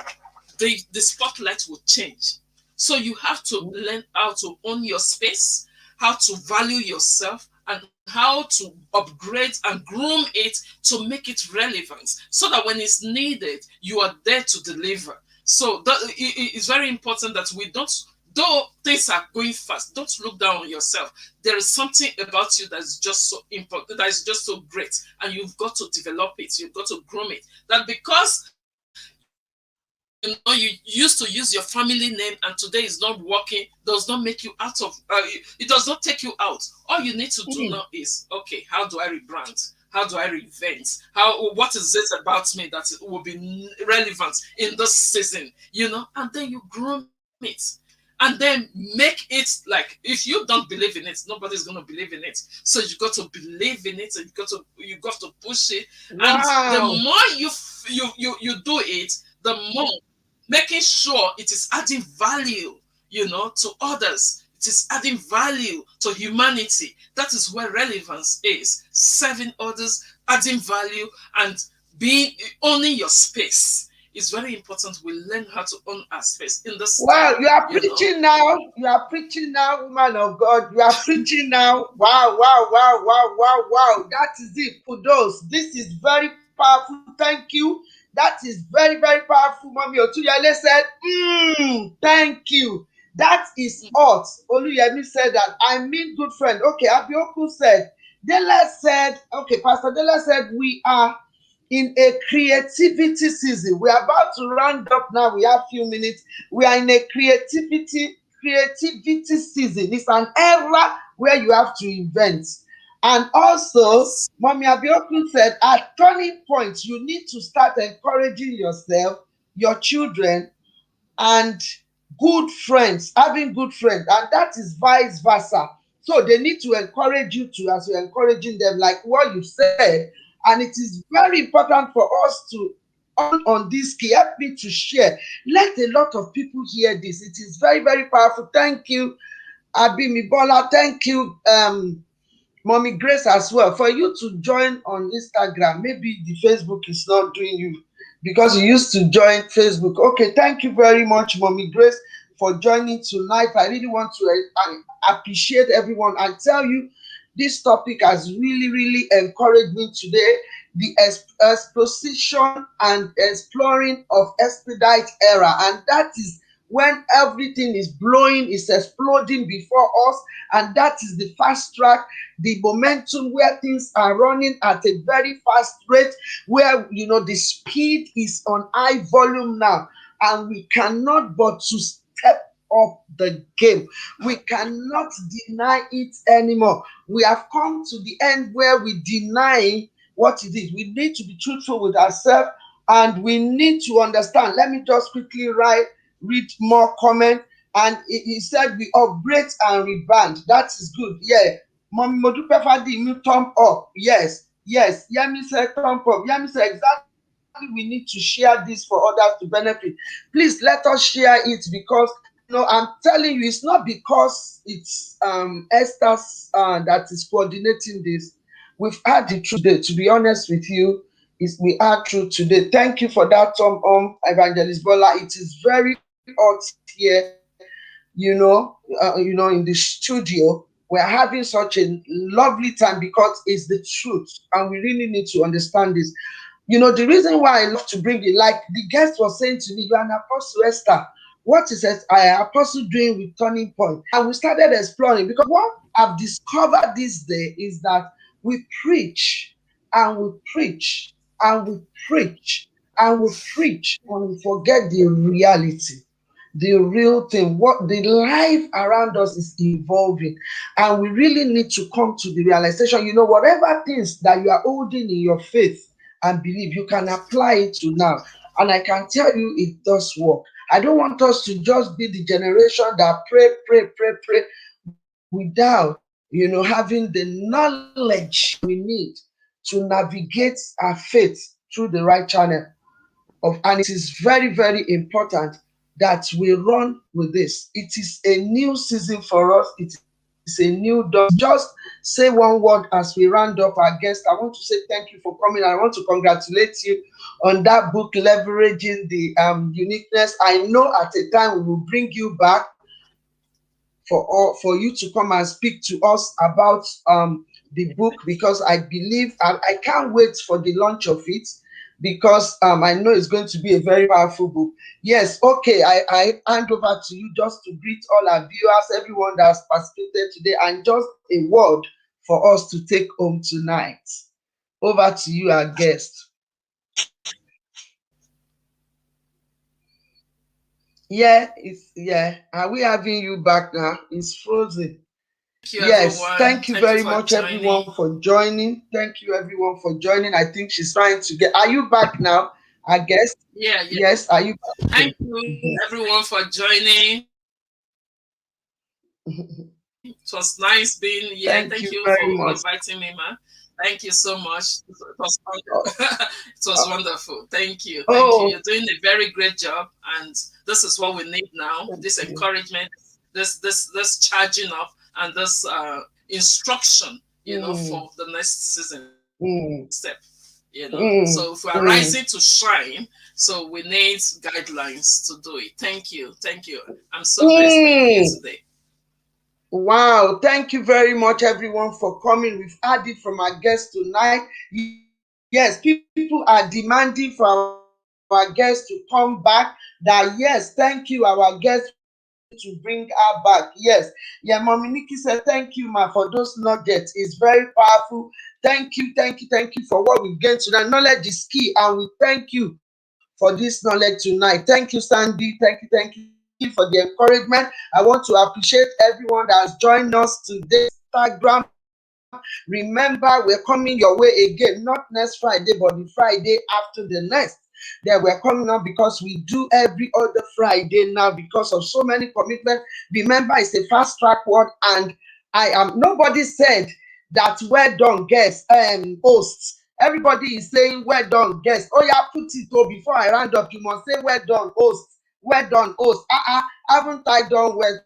the spotlight will change. So you have to learn how to own your space, how to value yourself, and how to upgrade and groom it to make it relevant, so that when it's needed, you are there to deliver. So it's very important that we don't, though things are going fast, don't look down on yourself. There is something about you that is just so important, that is just so great, and you've got to develop it, you've got to groom it. That because you used to use your family name and today is not working, does not make you out of it does not take you out. All you need to do now is, mm, okay, how do I rebrand, how do I reinvent, how what is it about me that will be relevant in this season, and then you groom it, and then make it, like, if you don't believe in it, nobody's going to believe in it. So you got to believe in it, and you got to push it. And the wow. more you do it, the more making sure it is adding value, to others. It is adding value to humanity. That is where relevance is. Serving others, adding value, and being owning your space. it's very important we learn how to own our space in this Wow, time, you are you know. preaching now. You are preaching now, woman of God. You are preaching now. Wow, wow, wow, wow, wow, wow. That is it. Kudos. This is very powerful. Thank you. That is very, very powerful. Mommy Otuyale said, thank you. That is hot. Oluyemi said that. I mean, good friend. Okay, Abioku said. Dela said, okay, Pastor Dela said, we are in a creativity season. We are about to round up now. We have few minutes. We are in a creativity season. It's an era where you have to invent. And also, Yes. Mommy Abiokun said, at turning points, you need to start encouraging yourself, your children, and good friends, having good friends, and that is vice versa. So they need to encourage you too, as you're encouraging them, like what you said. And it is very important for us to on this key. Help me to share. Let a lot of people hear this. It is very, very powerful. Thank you, Abimi Bola. Thank you, Mommy Grace as well. For you to join on Instagram, maybe the Facebook is not doing you because you used to join Facebook. Okay, thank you very much, Mommy Grace, for joining tonight. I really want to appreciate everyone and tell you this topic has really, really encouraged me today. The exposition and exploring of expedite era, and that is when everything is blowing, is exploding before us, and that is the fast track, the momentum where things are running at a very fast rate, where the speed is on high volume now, and we cannot but to step up the game. We cannot deny it anymore. We have come to the end where we deny what it is. We need to be truthful with ourselves, and we need to understand. Let me just quickly read more comment. And he said we upgrade and rebrand. That is good. Yeah. Mommy Modupe Fadi, thumb up. Yes, yes. Yemi said thumb up. Yemi said exactly, we need to share this for others to benefit. Please let us share it, because I'm telling you, it's not because it's Esther that is coordinating this. We've had the truth today. To be honest with you, we are true today. Thank you for that, Evangelist Bola. It is very hot here, in the studio. We're having such a lovely time because it's the truth, and we really need to understand this. The reason why I love to bring it, like the guest was saying to me, you are an apostle, Esther. What is an apostle doing with Turning Point? And we started exploring, because what I've discovered this day is that we preach and we preach and we preach and we preach, and we forget the reality, the real thing. What the life around us is evolving, and we really need to come to the realization, whatever things that you are holding in your faith and believe, you can apply it to now. And I can tell you it does work. I don't want us to just be the generation that pray, pray, pray, pray without having the knowledge we need to navigate our faith through the right channel of. And it is very, very important that we run with this. It is a new season for us. It is a new dawn. Just say one word as we round up our guest. I want to say thank you for coming. I want to congratulate you on that book, Leveraging the Uniqueness. I know at a time we will bring you back for you to come and speak to us about the book, because I believe, and I can't wait for the launch of it, because I know it's going to be a very powerful book. Yes, okay, I hand over to you just to greet all our viewers, everyone that has participated today, and just a word for us to take home tonight. Over to you, our guest. Yeah. Are we having you back now? It's frozen. Thank you, Yes, everyone. thank you Thank you very for much, joining. everyone, for joining. Thank you, everyone, for joining. I think she's trying to get. Are you back now? I guess. Yeah, yeah. Yes, are you back? Thank Okay. you, everyone, for joining. It was nice being here. Thank Thank you you very for much. inviting me, ma. Thank you so much. Oh, It was oh, wonderful. Thank you. Thank you. oh, You're doing a very great job, and this is what we need now. thank This you. encouragement, this charging up, and this instruction. Mm, For the next season, the next mm, step. So if we are rising to shine, so we need guidelines to do it. Thank you. Thank you. I'm so blessed being here mm. today. Wow, thank you very much, everyone, for coming. We've heard it from our guests tonight. Yes, people are demanding for our guests to come back. That yes, thank you, our guests. We need to bring her back. Yes, yeah, Mommy Nikki said thank you, ma, for those nuggets. It's very powerful. Thank you for what we've gained tonight. Knowledge is key, and we thank you for this knowledge tonight. Thank you, Sandy. Thank you for the encouragement. I want to appreciate everyone that has joined us today. Instagram. Remember, we're coming your way again, not next Friday, but the Friday after the next. That we're coming up because we do every other Friday now because of so many commitments. Remember, it's a fast track word, and nobody said that well done, guests, hosts. Everybody is saying well done, guests. Oh yeah, put it oh before I round up. You must say well done, host. Well done, host. Haven't I done well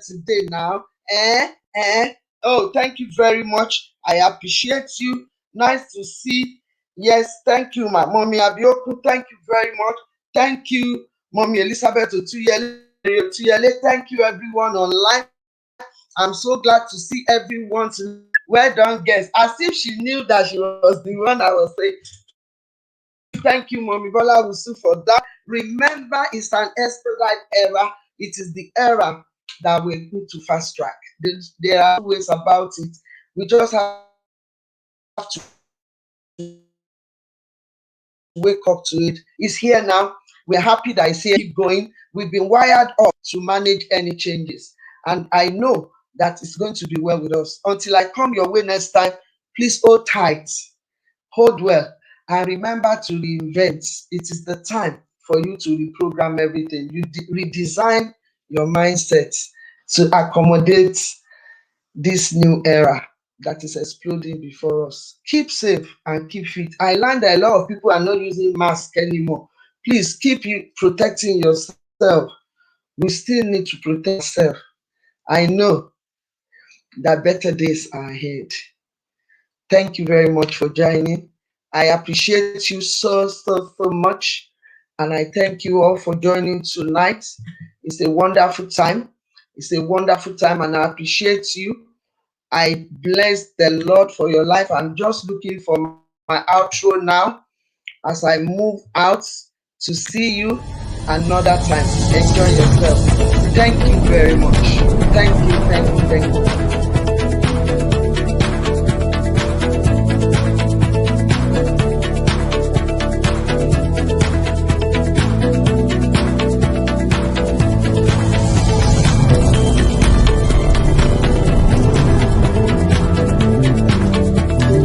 today now? Oh, thank you very much. I appreciate you. Nice to see. Yes, thank you, my mommy Abioku. Thank you very much. Thank you, mommy Elizabeth Otuyele. Thank you, everyone online. I'm so glad to see everyone tonight. Well done, guys. As if she knew that she was the one I was saying. Thank you, mommy Bola Wusu, for that. Remember, it's an expedite era. It is the era that we need to fast track. There are no ways about it. We just have to wake up to it. It's here now. We're happy that it's here. We're going to keep going. We've been wired up to manage any changes. And I know that it's going to be well with us. Until I come your way next time, please hold tight, hold well, and remember to reinvent. It is the time for you to reprogram everything. You redesign your mindset to accommodate this new era that is exploding before us. Keep safe and keep fit. I learned that a lot of people are not using mask anymore. Please keep you protecting yourself. We still need to protect ourselves. I know that better days are ahead. Thank you very much for joining. I appreciate you so much. And I thank you all for joining tonight. It's a wonderful time. It's a wonderful time, and I appreciate you. I bless the Lord for your life. I'm just looking for my outro now as I move out to see you another time. Enjoy yourself. Thank you very much. Thank you.